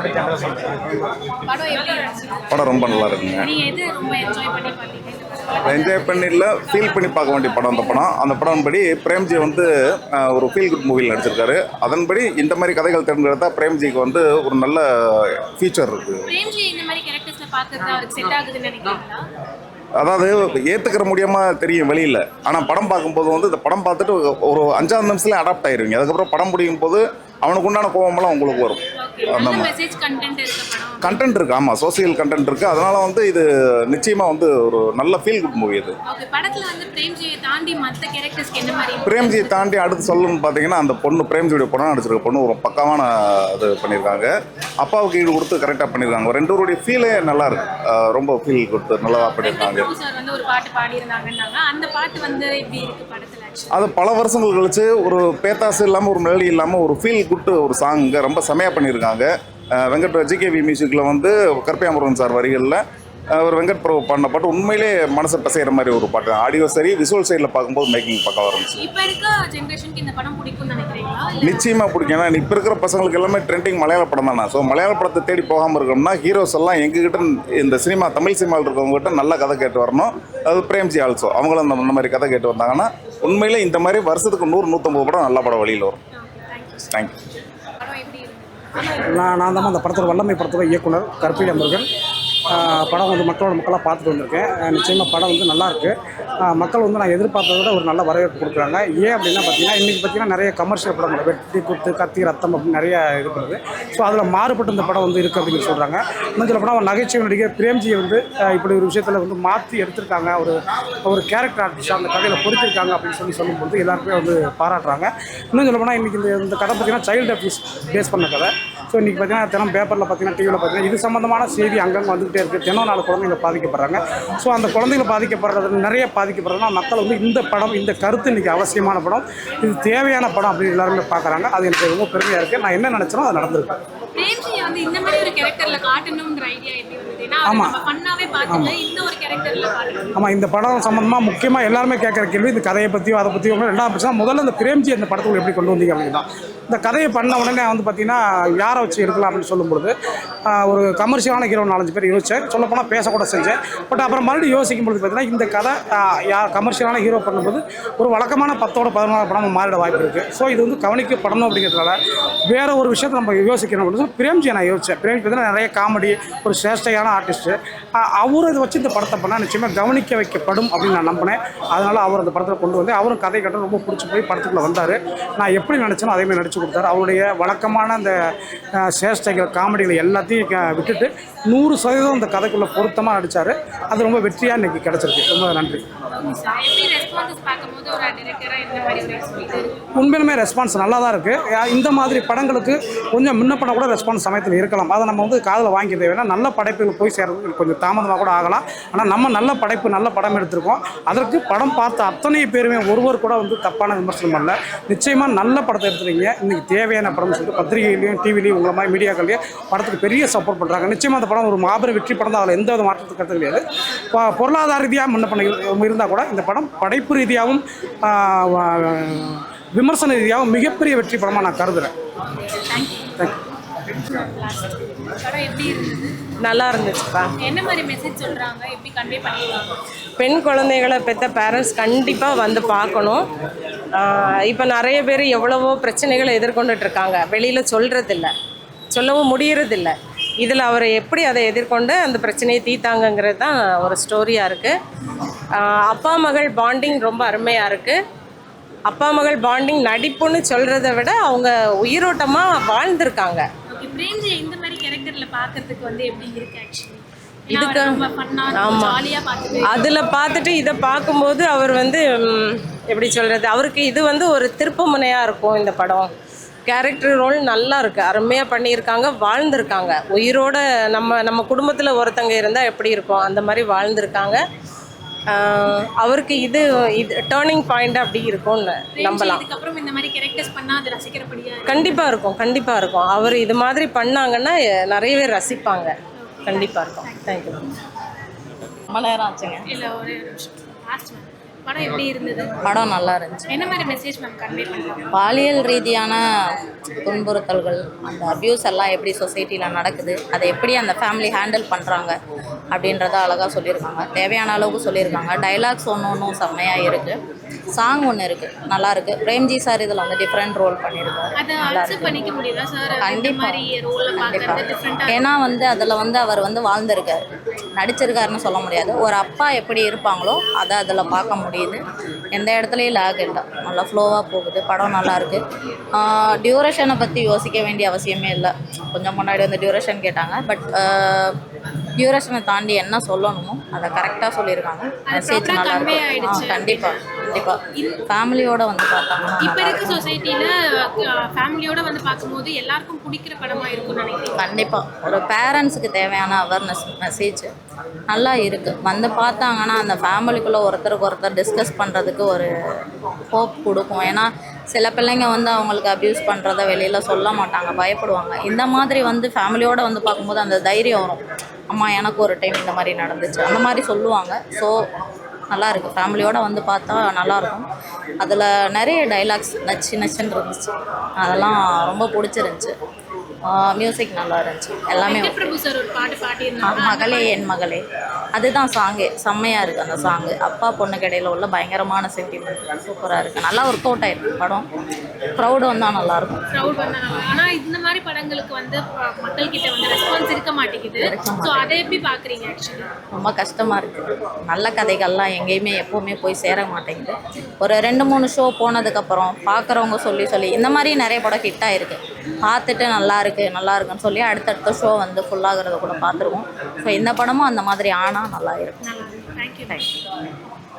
பற்றி என்ன சொல்லுங்கள். படம் ரொம்ப நல்லா இருக்குங்க. என்ஜாய் பண்ணிடல, ஃபீல் பண்ணி பார்க்க வேண்டிய படம் அந்த படம் படி பிரேம்ஜி வந்து ஒரு ஃபீல் குட் மூவியில் நடிச்சிருக்காரு. அதன்படி இந்த மாதிரி கதைகள் தேர்ந்தெடுத்தா பிரேம்ஜிக்கு வந்து ஒரு நல்ல ஃபியூச்சர் இருக்குது. அதாவது ஏற்றுக்கிற முடியாமல் தெரியும் வெளியில், ஆனால் படம் பார்க்கும்போது வந்து இந்த படம் பார்த்துட்டு ஒரு 5ஆவது நிமிஷத்துல அடாப்ட் ஆயிருவீங்க. அதுக்கப்புறம் படம் முடியும் போது அவனுக்கு உண்டான கோபமெல்லாம் உங்களுக்கு வரும். அந்த கண்டென்ட் இருக்குது. ஆமாம், சோசியல் கண்டென்ட் இருக்குது. அதனால் வந்து இது நிச்சயமாக வந்து ஒரு நல்ல ஃபீல் குட் மூவி இது. பிரேம்ஜியை தாண்டி அடுத்து சொல்லணும்னு பார்த்தீங்கன்னா அந்த பொண்ணு பிரேம்ஜியோட படம் நடிச்சிருக்க பொண்ணு ஒரு பக்கமான இது பண்ணியிருக்காங்க. அப்பாவுக்கு ஈடு கொடுத்து கரெக்டாக பண்ணியிருக்காங்க. ரெண்டு பேருடைய ஃபீலே நல்லா இருக்கு. ரொம்ப ஃபீல் கொடுத்து நல்லா பண்ணியிருக்காங்க. அது பல வருஷங்கள் கழிச்சு ஒரு பேத்தாசு இல்லாமல் ஒரு மெலடி இல்லாமல் ஒரு ஃபீல் குட் ஒரு சாங் ரொம்ப செமையாக பண்ணியிருக்காங்க. வெங்கட் ஜிகேவி மியூசிக்கில் வந்து கருப்பையாமுருகன் சார் வரிகளில் ஒரு வெங்கட் பிரபு பாடின பாட்டு உண்மையிலே மனசை பசைகிற மாதிரி ஒரு பாட்டு. ஆடியோ சரி, விசுவல் சைடில் பார்க்கும்போது மேக்கிங் பக்கம் இருந்துச்சு. நிச்சயமாக பிடிக்கும். ஏன்னா இப்போ இருக்கிற பசங்களுக்கு எல்லாமே ட்ரெண்டிங் மலையாள படம் தானே. ஸோ மலையாள படத்தை தேடி போகாமல் இருக்கணும்னா ஹீரோஸ் எல்லாம் எங்ககிட்ட இந்த சினிமா தமிழ் சினிமாவில் இருக்கவங்ககிட்ட நல்ல கதை கேட்டு வரணும். அது பிரேம்ஜி ஆல்சோ அவங்களும் இந்த மாதிரி கதை கேட்டு வந்தாங்கன்னா உண்மையிலே இந்த மாதிரி வருஷத்துக்கு 100-150 படம் நல்ல படம் வெளியில் வரும். தேங்க்யூ. நான் தான் அந்த படத்தோட வல்லமை படத்தோட இயக்குனர் கருப்பையாமுருகன். படம் வந்து மக்களாக பார்த்துட்டு வந்திருக்கேன். நிச்சயமாக படம் வந்து நல்லாயிருக்கு. மக்கள் வந்து நான் எதிர்பார்த்ததை விட ஒரு நல்ல வரவேற்பு கொடுக்குறாங்க. ஏன் அப்படின்னா பார்த்தீங்கன்னா இன்றைக்கி பார்த்தீங்கன்னா நிறைய கமர்ஷியல் படம் வெட்டி குத்து கத்தி ரத்தம் அப்படின்னு நிறைய இது பண்ணுது. ஸோ அதில் மாறுபட்டு இந்த படம் வந்து இருக்குது அப்படின்னு சொல்கிறாங்க. இன்னும் சொல்ல போனால் நகைச்சுவை நடிகர் பிரேம்ஜியை வந்து இப்படி ஒரு விஷயத்தில் வந்து மாற்றி எடுத்திருக்காங்க. ஒரு கேரக்டர் ஆர்டிஸ்ட் அந்த கதையில் பொறுத்திருக்காங்க அப்படின்னு சொல்லும்போது எல்லாருக்குமே வந்து பாராட்டுறாங்க. இன்னும் சொல்ல போனால் இன்றைக்கி இந்த கதை பார்த்தீங்கன்னா சைல்டு அபியூஸ் பேஸ் பண்ண கதை. ஸோ இன்றைக்கி பார்த்தீங்கன்னா தினம் பேப்பரில் பார்த்தீங்கன்னா டிவியில் பார்த்தீங்கன்னா இது சம்மந்தமான செய்தி அங்கங்கே வந்துகிட்டே இருக்குது. தினம் 4 குழந்தைங்க பாதிக்கப்படுறாங்க. ஸோ அந்த குழந்தைகள் பாதிக்கப்படுறது நிறைய பாதிக்கப்படுறதுனா மக்கள் வந்து இந்த படம் இந்த கருத்து இன்றைக்கி அவசியமான படம், இது தேவையான படம் அப்படின்னு எல்லாருமே பார்க்குறாங்க. அது எனக்கு ரொம்ப பெருமையாக இருக்குது. நான் என்ன நினச்சேனோ அது நடந்திருக்கு. ஆமாம், இந்த படம் சம்மந்தமாக முக்கியமாக எல்லாருமே கேட்குற கேள்வி இந்த கதையை பற்றியோ அதை பற்றியோ. 2வது பிரச்சனை முதல்ல இந்த பிரேம்ஜி அந்த படத்துக்குள்ள எப்படி கொண்டு வந்தீங்க அப்படின்னு தான். இந்த கதையை பண்ண உடனே வந்து பார்த்தீங்கன்னா யாரை வச்சு எடுக்கலாம் அப்படின்னு சொல்லும்போது ஒரு கமர்ஷியலான ஹீரோ 4-5 பேர் யோசிச்சேன். சொல்லப்போனால் பேசக்கூட செஞ்சேன். பட் அப்புறம் மறுபடியும் யோசிக்கும்போது பார்த்தீங்கன்னா இந்த கதை கமர்ஷியலான ஹீரோ பண்ணும்போது ஒரு வழக்கமான 10-11 படம் மாறிட வாய்ப்பு இருக்குது. ஸோ இது வந்து கவனிக்கப்படணும் அப்படிங்கிறதுனால வேறு ஒரு விஷயத்தை நம்ம யோசிக்கணும் அப்படின்னு பிரேம்ஜியை நான் யோசித்தேன். பிரேம்ஜி பார்த்தீங்கன்னா நிறைய காமெடி ஒரு சேஷ்டையான ஆர்டிஸ்ட்டு. அவரும் இதை வச்சு இந்த படத்தை பண்ணால் நிச்சயமாக கவனிக்க வைக்கப்படும் அப்படின்னு நான் நம்பினேன். அதனால் அவர் அந்த படத்தில் கொண்டு வந்து அவரும் கதை கட்ட ரொம்ப பிடிச்சி போய் படத்துக்குள்ளே வந்தார். நான் எப்படி நினச்சேனோ அதேமாதிரி நடிச்சு கொடுத்தாரு. அவருடைய வழக்கமான அந்த சேஷ்டைகள் காமெடிகளை எல்லாத்தையும் விட்டுட்டு 100% அந்த கதைக்குள்ளே பொருத்தமாக நடித்தார். அது ரொம்ப வெற்றியாக இன்றைக்கி கிடச்சிருக்கு. ரொம்ப நன்றி. உண்மையிலுமே ரெஸ்பான்ஸ் நல்லா தான் இருக்குது. இந்த மாதிரி படங்களுக்கு கொஞ்சம் முன்ன பண்ண கூட ரெஸ்பான்ஸ் சமயத்தில் இருக்கலாம். அதை நம்ம வந்து காதில் வாங்கி தேவைன்னா நல்ல படைப்புகள் போய் சேர்றது கொஞ்சம் தாமதமாக கூட ஆகலாம். ஆனால் நம்ம நல்ல படைப்பு நல்ல படம் எடுத்திருக்கோம். அதற்கு படம் பார்த்த அத்தனை பேருமே ஒருவர் கூட வந்து தப்பான விமர்சனம் பண்ணல. நிச்சயமாக நல்ல படத்தை எடுத்துருக்கீங்க. இன்றைக்கி தேவையான படம்னு சொல்லிட்டு பத்திரிகையிலையும் டிவிலையும் உங்களை மாதிரி மீடியாக்கள்லையும் படத்துக்கு பெரிய சப்போர்ட் பண்ணுறாங்க. நிச்சயமாக அந்த படம் ஒரு மாபெரும் வெற்றி படம் தான். அதில் எந்த வித மாற்றத்துக்கு கருத்து கிடையாது. பொருளாதார ரீதியாக முன்ன பண்ண இருந்தால் கூட இந்த படம் படைப்பு ரீதியாகவும் விமர்சன ரீதியாகவும் மிகப்பெரிய வெற்றி படமாக நான் கருதுகிறேன். நல்லா இருந்துச்சுப்பா. என்ன மாதிரி மெசேஜ் சொல்றாங்க, எப்படி கன்வே பண்ணிருக்காங்க? பெண் குழந்தைகளை பெற்ற பேரண்ட்ஸ் கண்டிப்பாக வந்து பார்க்கணும். இப்போ நிறைய பேர் எவ்வளவோ பிரச்சனைகளை எதிர்கொண்டுட்டு இருக்காங்க. வெளியில் சொல்கிறதில்ல, சொல்லவும் முடியறதில்ல. இதில் அவரை எப்படி அதை எதிர்கொண்டு அந்த பிரச்சனையை தீர்த்தாங்கங்கிறது தான் ஒரு ஸ்டோரியாக இருக்குது. அப்பா மகள் பாண்டிங் ரொம்ப அருமையாக இருக்குது. அப்பா மகள் பாண்டிங் நடிப்புன்னு சொல்கிறத விட அவங்க உயிரோட்டமாக வாழ்ந்திருக்காங்க. பிரேம்ஜி இந்த மாதிரி கேரக்டர்ல பார்க்கறதுக்கு வந்து எப்படி இருக்கு ஆக்சுவலி? இதுக்கு ஆமாம், அதில் பார்த்துட்டு இதை பார்க்கும்போது அவர் வந்து எப்படி சொல்கிறது, அவருக்கு இது வந்து ஒரு திருப்பு முனையாக இருக்கும். இந்த படம் கேரக்டர் ரோல் நல்லா இருக்குது, அருமையாக பண்ணியிருக்காங்க, வாழ்ந்திருக்காங்க. உயிரோட நம்ம குடும்பத்தில் ஒருத்தங்க இருந்தால் எப்படி இருக்கும் அந்த மாதிரி வாழ்ந்திருக்காங்க. அவருக்கு இது டேர்னிங் பாயிண்ட் அப்படி இருக்கும்னு நம்பலாம். கண்டிப்பாக இருக்கும். அவர் இது மாதிரி பண்ணாங்கன்னா நிறையவே ரசிப்பாங்க. கண்டிப்பாக இருக்கும். தேங்க்யூ. ரொம்ப நேரம் ஆச்சுங்க. இல்லை, ஒரு படம் எப்படி இருந்தது? படம் நல்லா இருந்துச்சு. என்ன மாதிரி மெசேஜ் மேம் கன்வே பண்ணுறாங்க? பாலியல் ரீதியான துன்புறுத்தல்கள், அந்த அப்யூஸ் எல்லாம் எப்படி சொசைட்டியில் நடக்குது, அதை எப்படி அந்த ஃபேமிலி ஹேண்டில் பண்ணுறாங்க அப்படின்றத அழகாக சொல்லியிருக்காங்க. தேவையான அளவுக்கு சொல்லியிருக்காங்க. டைலாக்ஸ் ஒன்றும் செம்மையாக இருக்குது. சாங் ஒன்று இருக்குது, நல்லா இருக்குது. பிரேம்ஜி சார் இதில் வந்து டிஃப்ரெண்ட் ரோல் பண்ணியிருக்காரு. அதை நல்லா அக்செப்ட் பண்ணிக்க முடியுதா சார்? இந்த கண்டிப்பா. மாதிரி ரோலை பார்க்கறது டிஃப்ரெண்ட்டாக. ஏன்னா வந்து அதில் வந்து அவர் வந்து வாழ்ந்திருக்காரு, நடிச்சிருக்காருன்னு சொல்ல முடியாது. ஒரு அப்பா எப்படி இருப்பாங்களோ அதை அதில் பார்க்க முடியுது. எந்த இடத்துலையும் லேக் இல்லை, நல்லா ஃப்ளோவாக போகுது. படம் நல்லாயிருக்கு. டியூரேஷனை பற்றி யோசிக்க வேண்டிய அவசியமே இல்லை. கொஞ்சம் முன்னாடி வந்து டியூரேஷன் கேட்டாங்க, பட் டியூரேஷனை தாண்டி என்ன சொல்லணுமோ அதை கரெக்டாக சொல்லியிருக்காங்க. மெசேஜ் நல்லா இருக்கு. கண்டிப்பாக ஃபேமிலியோட வந்து பார்த்தாங்கன்னா இப்போ இருக்க சொசைட்டியில் ஃபேமிலியோட வந்து பார்க்கும்போது எல்லாருக்கும் பிடிக்கிற படமாக இருக்கும்னு நினைக்கிறேன். கண்டிப்பாக ஒரு பேரண்ட்ஸுக்கு தேவையான அவேர்னஸ் மெசேஜ் நல்லா இருக்குது. வந்து பார்த்தாங்கன்னா அந்த ஃபேமிலிக்குள்ளே ஒருத்தருக்கு ஒருத்தர் டிஸ்கஸ் பண்ணுறதுக்கு ஒரு ஹோப் கொடுக்கும். ஏன்னா சில பிள்ளைங்க வந்து அவங்களுக்கு அப்யூஸ் பண்ணுறத வெளியில் சொல்ல மாட்டாங்க, பயப்படுவாங்க. இந்த மாதிரி வந்து ஃபேமிலியோடு வந்து பார்க்கும்போது அந்த தைரியம் வரும். அம்மா எனக்கு ஒரு டைம் இந்த மாதிரி நடந்துச்சு, அந்த மாதிரி சொல்லுவாங்க. ஸோ நல்லாயிருக்கு. ஃபேமிலியோடு வந்து பார்த்தா நல்லாயிருக்கும். அதில் நிறைய டைலாக்ஸ் நச்சுன்னு இருந்துச்சு, அதெல்லாம் ரொம்ப பிடிச்சிருந்துச்சு. மியூசிக் நல்லா இருந்துச்சு. எல்லாமே பிரபு சார் ஒரு பாட்டு பாடியிருந்தாங்க, மகளே என் மகளே. அதுதான் சாங்கே, செம்மையாக இருக்குது அந்த சாங்கு. அப்பா பொண்ணுக்கு இடையில உள்ள பயங்கரமான சென்டிமெண்ட் சூப்பராக இருக்குது. நல்லா ஒர்க் அவுட் ஆகிருக்கு படம். க்ரௌடு வந்தால் நல்லாயிருக்கும். க்ரௌட் வந்தால் நல்லா. ஆனால் இந்த மாதிரி படங்களுக்கு வந்து மக்கள்கிட்ட வந்து ரெஸ்பான்ஸ் இருக்க மாட்டேங்குது. ஸோ அதை எப்படி பார்க்குறீங்க? ஆக்சுவலி ரொம்ப கஷ்டமாக இருக்குது. நல்ல கதைகள்லாம் எங்கேயுமே எப்போவுமே போய் சேர மாட்டேங்குது. ஒரு 2-3 ஷோ போனதுக்கப்புறம் பார்க்குறவங்க சொல்லி இந்த மாதிரி நிறைய படம் ஹிட் ஆகிருக்கு. பார்த்துட்டு நல்லா இருக்குன்னு சொல்லி அடுத்தடுத்த ஷோ வந்து ஃபுல்லாகிறத கூட பார்த்துருக்கோம். ஸோ இந்த படமும் அந்த மாதிரி ஆனால் நல்லா இருக்கும். தேங்க்யூ.